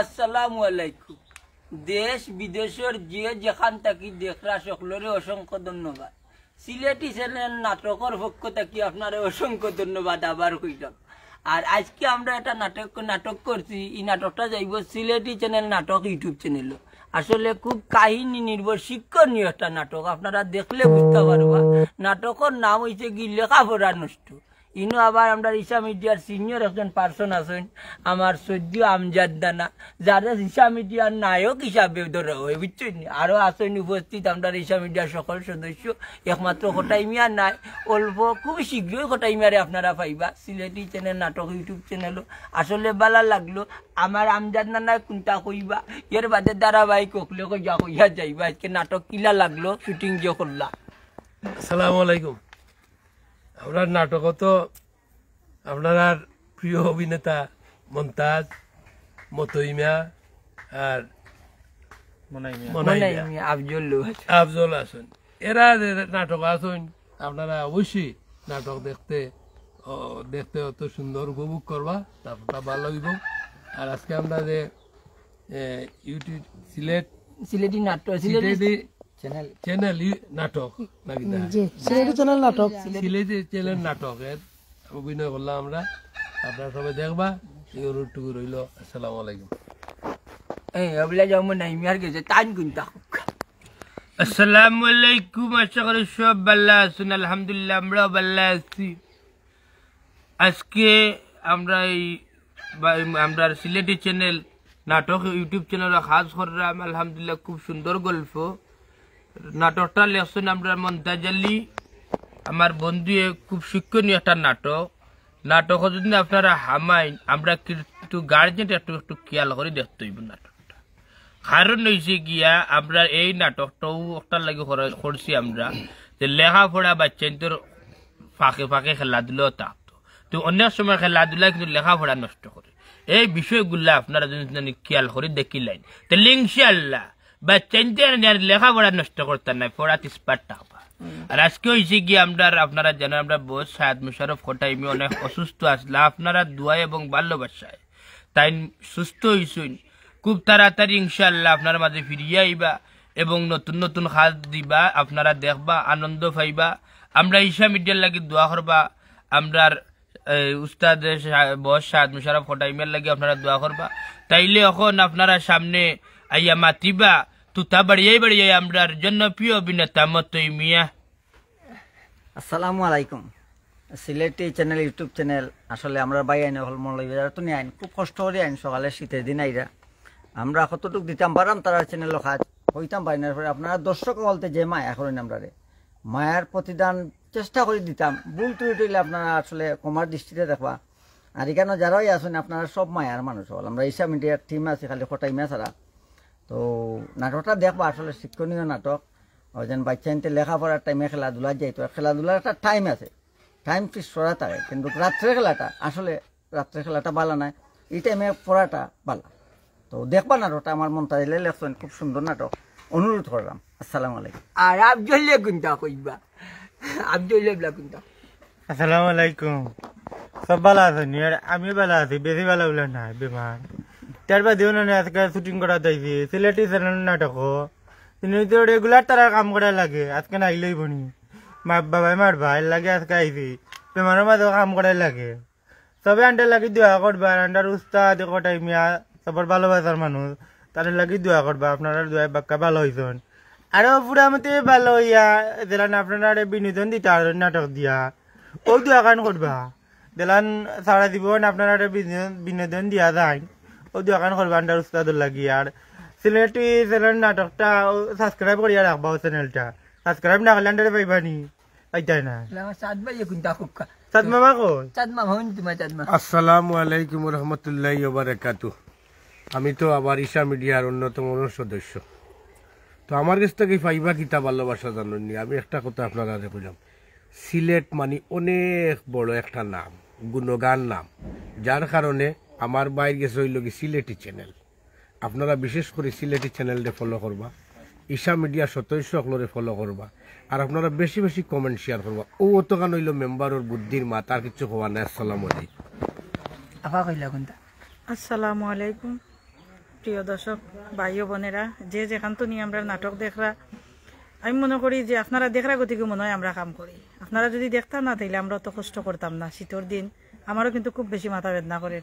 আসসালামু আলাইকুম। দেশ বিদেশের যে যেখান থাকি দেখরা সকলের অসংখ্য ধন্যবাদ। সিলেটি চ্যানেল নাটকের পক্ষ থাকি আপনার অসংখ্য ধন্যবাদ আবার কইলাম। আর আজকে আমরা একটা নাটক করছি। এই নাটকটা যাইব সিলেটি চ্যানেল নাটক ইউটিউব চ্যানেল। আসলে খুব কাহিনী নির্ভর শিক্ষণীয় একটা নাটক, আপনারা দেখলে বুঝতে পারবা। নাটকের নাম হয়েছে কি লেখাপড়া নষ্ট। ইনো আবার আমরা ঈশা মিডিয়ার সিনিয়র একজন পার্সন আছেন আমার সদ্য আমজাদ দানা, যারা ঈশা মিডিয়ার নায়ক হিসাবে ধরা হয়, বুঝছেন। আরো আছেন উপস্থিত আমরা ঈশা মিডিয়ার সকল সদস্য। একমাত্র খটাইমিয়া নাই, অল্প খুব শীঘ্রই খটাইমিয়ারে আপনারা পাইবা। সিলেটি চ্যানেল নাটক ইউটিউব চ্যানেল আসলে ভালো লাগলো। আমার আমজাদ নানা কোনটা কইবা, এর বাদে ধারাবাহিক কখলে কইয়া কইয়া যাইবা। আজকে নাটক কিলা লাগলো, শুটিং যে করলা। আসসালামু আলাইকুম। আপনার নাটক তো আপনার প্রিয় অভিনেতা মন্তাজ, মতইমিয়া আর আফজল আছেন, এরা নাটক আছেন। আপনারা অবশ্যই নাটক দেখতে অত সুন্দর উপভোগ করবা, নাটকটা ভালো হইব। আর আজকে আমরা যে ইউটিউব সিলেটি নাটক চ্যানেল নাটক নাকি সিলেটি চ্যানেল নাটকের অভিনয় করলাম আমরা। আপনারা সবাই দেখবা, এই অনুরোধটুকু রইল। আসসালামু আলাইকুম। আসসালামু আলাইকুম। আশা করি সব ভালো আছেন। আলহামদুলিল্লাহ আমরাও ভালো আছি। আজকে আমরা আমরা সিলেটি চ্যানেল নাটক ইউটিউব চ্যানেল খাস করলাম। আলহামদুলিল্লাহ খুব সুন্দর গল্প। নাটকটা লেখছেন আমরা মন্তাজ আলী, আমার বন্ধু। খুব শিক্ষণীয় একটা নাটক যদি আপনারা হামাইন, আমরা কিন্তু গার্জেন একটু খেয়াল করে দেখতে হইব নাটকটা। কারণ হয়েছে গিয়া আমরা এই নাটকটাও একটা লাগে করছি আমরা, যে লেখাপড়া বাচ্চাদের ফাঁকে ফাঁকে খেলাধুলাও থাকতো। তো অনেক সময় খেলাধুলা কিন্তু লেখাপড়া নষ্ট করে। এই বিষয়গুলা আপনারা যদি খেয়াল করে দেখিলেন, তাহলে ইনশাআল্লাহ বাচ্চাদের লেখাপড়া নষ্ট করতে নাই, পড়া তিসপার থাকবা। আর আজকে হয়েছে গিয়ে আপনারা জানেন আমরা বস সাদ মুশারফ খটাইমি অনেক অসুস্থ আসলে, আপনারা দোয়া এবং ভালোবাসায় তাই সুস্থ হয়েছেন। খুব তাড়াতাড়ি ইনশাআল্লাহ আপনার মাঝে ফিরিয়ে আইবা এবং নতুন নতুন কাজ দিবা, আপনারা দেখবা, আনন্দ পাইবা। আমরা ঈশা মিডিয়ার লাগি দোয়া করবা। আমরা উস্তাদ বস সাদ মুশারফ খটাইমিয়ার লাগি আপনারা দোয়া করবা। তাইলে এখন আপনারা সামনে আইয়া মাতিবা, তুতা বাড়িয়ে আমরার জনপ্রিয় অভিনেতা মতইমিয়া। আসসালামু আলাইকুম। সিলেটি চ্যানেল ইউটিউব চ্যানেল আসলে আমরা বাই আইন হল মৌলবাজার তো নিয়ে আইন খুব কষ্ট করে আইন। সকালে শীতের দিন আইরা আমরা কতটুকু দিতাম পারাম তারা চ্যানেল কাজ হইতাম পারি না। আপনারা দর্শক বলতে যে মায়া করেন আমরা মায়ার প্রতিদান চেষ্টা করে দিতাম। ভুল ত্রুটি আপনারা আসলে কমার দৃষ্টিতে দেখবা। আর এখানে যারাই আসেন আপনারা সব মায়ার মানুষ হল। আমরা ঈশা মিডিয়ার টিম আছে খালি খটাইমিয়া ছাড়া। তো নাটকটা দেখবা, আসলে শিক্ষণীয় নাটক। যেন বাচ্চা নিতে লেখাপড়ার টাইমে খেলাধুলা যাইতো, খেলাধুলার একটা টাইম আছে, টাইম ফিক্স করা থাকে। কিন্তু রাত্রে খেলাটা আসলে রাত্রে খেলাটা ভালো নয়, এই টাইমে পড়াটা ভালো। তো দেখবা নাটকটা, আমার মন তাইলে লেখছেন, খুব সুন্দর নাটক, অনুরোধ করলাম। আসসালামু আলাইকুম। আর আফজলে কোনটা কইবা, আফজলে কোনটা? আসসালামু আলাইকুম। সব ভালো আছেন? আমি ভালো আছি, বেশি ভালো হলো না, বেমার। তার বাদেও না আজকে শুটিং করা যাইছি সিলেটি চ্যানেল নাটক। তিনি তো রেগুলার তারা কাম করা লাগে, আজকে নাইলেই বনি মা বাবাই মারবা এর লাগে আজকে আইছি। বেমারের মাঝেও কাম করাই লাগে। সবে আন্ডার লাগি দোয়া করবা। আন্ডার উস্তাদ কটাইমিয়া সবার ভালোবাসার মানুষ, তাদের লাগি দোয়া করবা। আপনারা দোয়া বাক্কা ভালো হয়েছেন। আরো পুরা মতে ভালো হইয়া দিলান আপনারা বিনোদন দিতে নাটক দিয়া ও দোয়া কান করবা। দিলান সারা জীবন আপনারা বিনোদন দিয়া যায়, ও দোয়া কান করবা আন্ডার উস্তাদের লাগি। আর সিলেটি চ্যানেল নাটকটা সাবস্ক্রাইব করিয়া রাখবা। ও চ্যানেলটা সাবস্ক্রাইব না করলে আন্ডারে পাইবানি, পাইতাই না। আসসালামু আলাইকুম রহমতুল্লাহি ওয়া বারাকাতুহু। আমি তো আবার ঈশা মিডিয়ার অন্যতম সদস্য। তো আমার কাছ থেকে পাইবা কিতা ভালোবাসা জানি। আমি একটা কথা আপনারা কইলাম, সিলেট মানে অনেক বড় একটা নাম, গুণগান নাম, যার কারণে আমার বাইরে গেছে হইল কি সিলেটি চ্যানেল। আপনারা বিশেষ করে সিলেটি চ্যানেলটা ফলো করবা, ঈশা মিডিয়া সদস্য সকলরে ফলো করবা। আর আপনারা বেশি বেশি কমেন্ট শেয়ার করবা। ও অতগান হইল মেম্বারের বুদ্ধির মা, তার কিছু হওয়া নাই। আসসালামু আলাইকুম। আসসালামু আলাইকুম প্রিয় দর্শক ভাই ও বোনেরা, যে যেখান তো নিয়ে আমরা নাটক দেখরা, আমি মনে করি যে আপনারা দেখরা গতিকে মনে হয় আমরা কাম করি। আপনারা যদি দেখতাম না তাইলে আমরা অত কষ্ট করতাম না। শীতের দিন আমারও কিন্তু খুব বেশি মাথা বেদনা করে।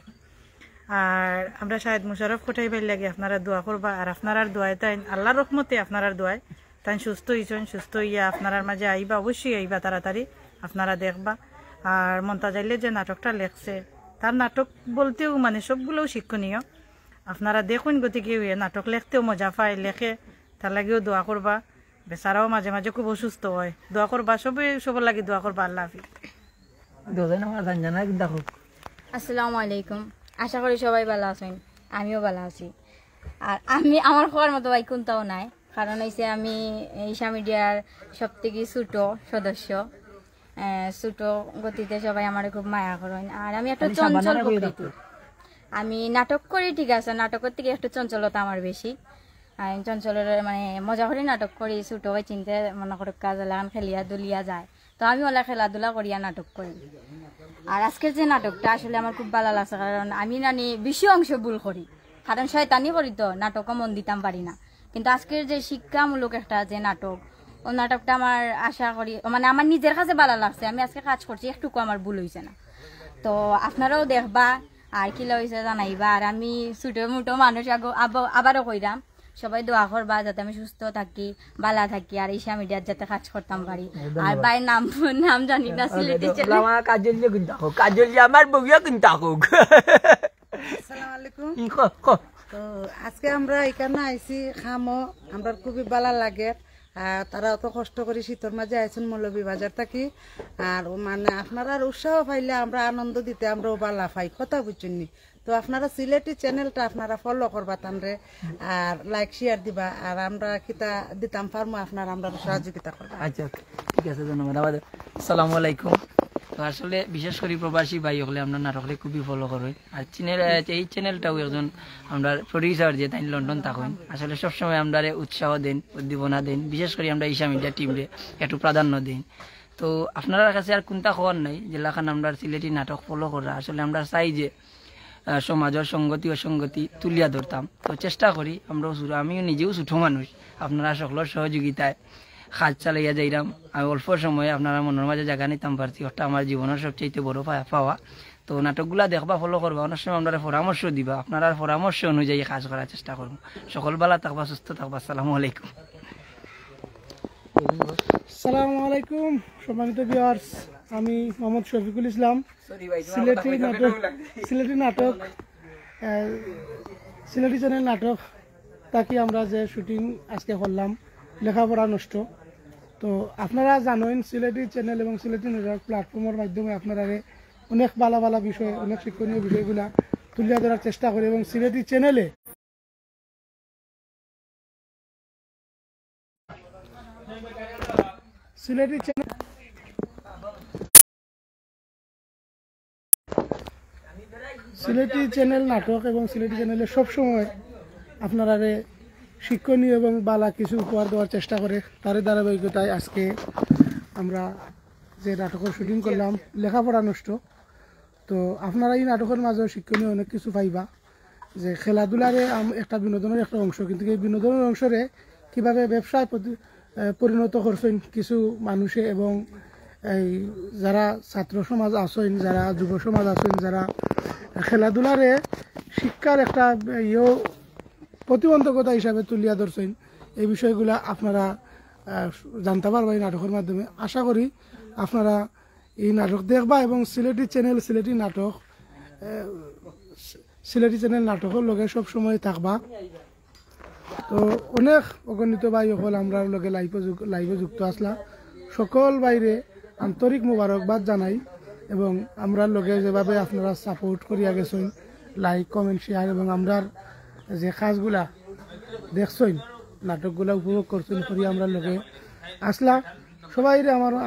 আর আমরা শাহেদ মুশারফ কোটাই পাই লাগে আপনারা দোয়া করবা। আর আপনার দোয়ায় তাই আল্লাহর রহমতে আপনার দোয়ায় তাই সুস্থ হয়েছেন, সুস্থ হইয়া আপনার মাঝে আইবা, অবশ্যই আইবা তাড়াতাড়ি, আপনারা দেখবা। আর মন্তাজাইলে যে নাটকটা লেখছে, তার নাটক বলতেও মানে সবগুলোও শিক্ষণীয়। আপনারা দেখুন, গতিকে নাটক লেখতেও মজা পায়, লেখে, তার লাগেও দোয়া করবা। বেচারাও মাঝে মাঝে খুব অসুস্থ হয়, দোয়া করবা, সবার লাগে দোয়া করবা। আল্লাহ হাফিজ। আসসালামু আলাইকুম, আশা করি সবাই ভালো আছেন, আমিও ভালো আছি। আর আমার হওয়ার মতো ভাই কোনটাও নাই, কারণ হয়েছে আমি ঈশা মিডিয়ার সব থেকে ছোটো সদস্য। ছোট গতিতে সবাই আমার খুব মায়া করেন। আর আমি একটা চঞ্চল প্রকৃতি, আমি নাটক করি, ঠিক আছে, নাটকের থেকে একটু চঞ্চলতা আমার বেশি। আমি চঞ্চলের মানে মজা করে নাটক করি, ছোট ভাই চিনতে মনে করে কাজ লাগান খেলিয়া দুলিয়া যায়, তো আমি ওলা খেলাধুলা করিয়া নাটক করি। আর আজকের যে নাটকটা আসলে আমার খুব ভালো লাগছে, কারণ আমি নানি বেশি অংশ ভুল করি, কারণ শয়তানি করি তো নাটকও মন দিতাম পারি না। কিন্তু আজকের যে শিক্ষামূলক একটা যে নাটক, ও নাটকটা আমার আশা করি মানে আমার নিজের কাছে ভালো লাগছে। আমি আজকে কাজ করছি, একটুকু আমার ভুল হয়েছে না। তো আপনারাও দেখবা আর কি হয়েছে জানাইবা। আর আমি ছোটো মোটো মানুষ আবারও কইরাম, সবাই দোয়া করবা যাতে আমি সুস্থ থাকি, ভালো থাকি, আর ঈশা মিডিয়ার যাতে কাজ করতাম পারি। আর ভাইয়ের নাম জানি না, সিলেটি কাজল আমার বউয়া কিন্তু আসসালামু আলাইকুম। তো আজকে আমরা এখানে আইছি খামো, আমরা খুবই ভালো লাগে। তারা অত কষ্ট করে শীতের মাঝে আইসুন মৌলভী বাজার থাকি। আর মানে আপনারা উৎসাহ পাইলে আমরা আনন্দ দিতে আমরাও ভালো পাই, কথা বুঝছেন নি। তো আপনারা সিলেটি চ্যানেলটা আপনারা ফলো করবা তানরে, আর লাইক শেয়ার দিবা। আর আমরা কিতা দিতাম পারমো আপনারা আমরা সহযোগিতা করবা। আচ্ছা, ঠিক আছে, ধন্যবাদ। আসসালামু আলাইকুম। তো আসলে বিশেষ করে প্রবাসী ভাই হলে আমরা নাটকলে খুবই ফলো করি। আর এই চ্যানেলটাও একজন আমরা প্রডিউসার যে তাই লন্ডন থাকেন, আসলে সবসময় আমরা উৎসাহ দেন, উদ্দীপনা দেন। বিশেষ করে আমরা ঈশা মিডিয়া টিমরে একটু প্রাধান্য দিন। তো আপনার কাছে আর কোনটা খবর নাই জেলাখান আমরা সিলেটি নাটক ফলো করা। আসলে আমরা চাই যে সমাজের সঙ্গতি অসঙ্গতি তুলিয়া ধরতাম। তো চেষ্টা করি আমরাও, আমিও নিজেও ছোটো মানুষ, আপনারা সকলের সহযোগিতায় কাজ চালাইয়া যাইরাম। আমি অল্প সময়ে আপনারা মনের মাঝে জায়গা নিতাম পারছি, ওটা আমার জীবনের সবচেয়ে বড় পাওয়া। তো নাটকগুলা দেখবা, ফলো করবা, অনেক সময় আপনারা পরামর্শ দিবা, আপনারা পরামর্শ অনুযায়ী কাজ করার চেষ্টা করবো। সকল বেলা থাকবা, সুস্থ থাকবা। আসসালামু আলাইকুম। আসসালামু আলাইকুম সম্মানিত ভিউয়ার্স, আমি মোহাম্মদ শফিকুল ইসলাম। সিলেটি চ্যানেল নাটক তাকে আমরা যে শুটিং আজকে করলাম, লেখাপড়া নষ্ট। তো আপনারা জানেন সিলেটি চ্যানেল এবং সিলেটি নেটওয়ার্ক প্ল্যাটফর্মের মাধ্যমে আপনারা অনেক ভালো ভালো বিষয়, অনেক শিক্ষণীয় বিষয়গুলা তুলিয়া ধরার চেষ্টা করি। এবং সিলেটি চ্যানেলে সিলেটি চ্যানেল নাটক এবং সিলেটি চ্যানেলে সবসময় আপনারা শিক্ষণীয় এবং বালা কিছু উপহার দেওয়ার চেষ্টা করে। তার ধারাবাহিকতায় আজকে আমরা যে নাটকের শুটিং করলাম, লেখাপড়া নষ্ট। তো আপনারা এই নাটকের মাঝেও শিক্ষণীয় অনেক কিছু পাইবা, যে খেলাধুলারে একটা বিনোদনের একটা অংশ, কিন্তু এই বিনোদনের অংশরে কীভাবে ব্যবসায় পরিণত করছেন কিছু মানুষে, এবং এই যারা ছাত্র সমাজ আছেন, যারা যুব সমাজ আছেন, যারা খেলাধুলারে শিক্ষার একটা প্রতিবন্ধকতা হিসাবে তুলিয়া ধরছেন, এই বিষয়গুলো আপনারা জানতে পারবা এই নাটকের মাধ্যমে। আশা করি আপনারা এই নাটক দেখবা এবং সিলেটি চ্যানেল নাটকের লগে সবসময় থাকবা। তো অনেক অগণিত ভাই হল আমরা লগে লাইভে যুক্ত আসলা, সকল বাইরে আন্তরিক মোবারকবাদ জানাই। এবং আমরা লগে যেভাবে আপনারা সাপোর্ট করিয়া গেছেন, লাইক কমেন্ট শেয়ার, এবং আমরার যে কাজগুলা দেখছেন, নাটকগুলা উপভোগ করছেন করি আমরা লগে আসলা, সবাই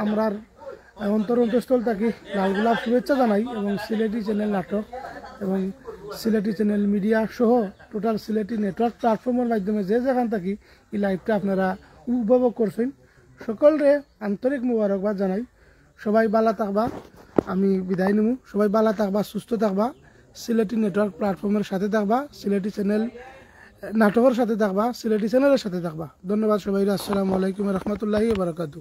আমরার অন্তরস্থল থাকি লাল গোলাপ শুভেচ্ছা জানাই। এবং সিলেটি চ্যানেল নাটক এবং সিলেটি চ্যানেল মিডিয়া সহ টোটাল সিলেটি নেটওয়ার্ক প্ল্যাটফর্মের মাধ্যমে যে যেখান থাকি এই লাইভটা আপনারা উপভোগ করছেন, সকলরে আন্তরিক মোবারকবাদ জানাই। সবাই ভালো থাকবা, আমি বিদায় নেব। সবাই ভালো থাকবা, সুস্থ থাকবা, সিলেটি নেটওয়ার্ক প্ল্যাটফর্মের সাথে থাকবা, সিলেটি চ্যানেল নাটকের সাথে থাকবা, সিলেটি চ্যানেলের সাথে থাকবা। ধন্যবাদ সবাই। আসসালামু আলাইকুম রহমতুল্লাহি বারাকাতু।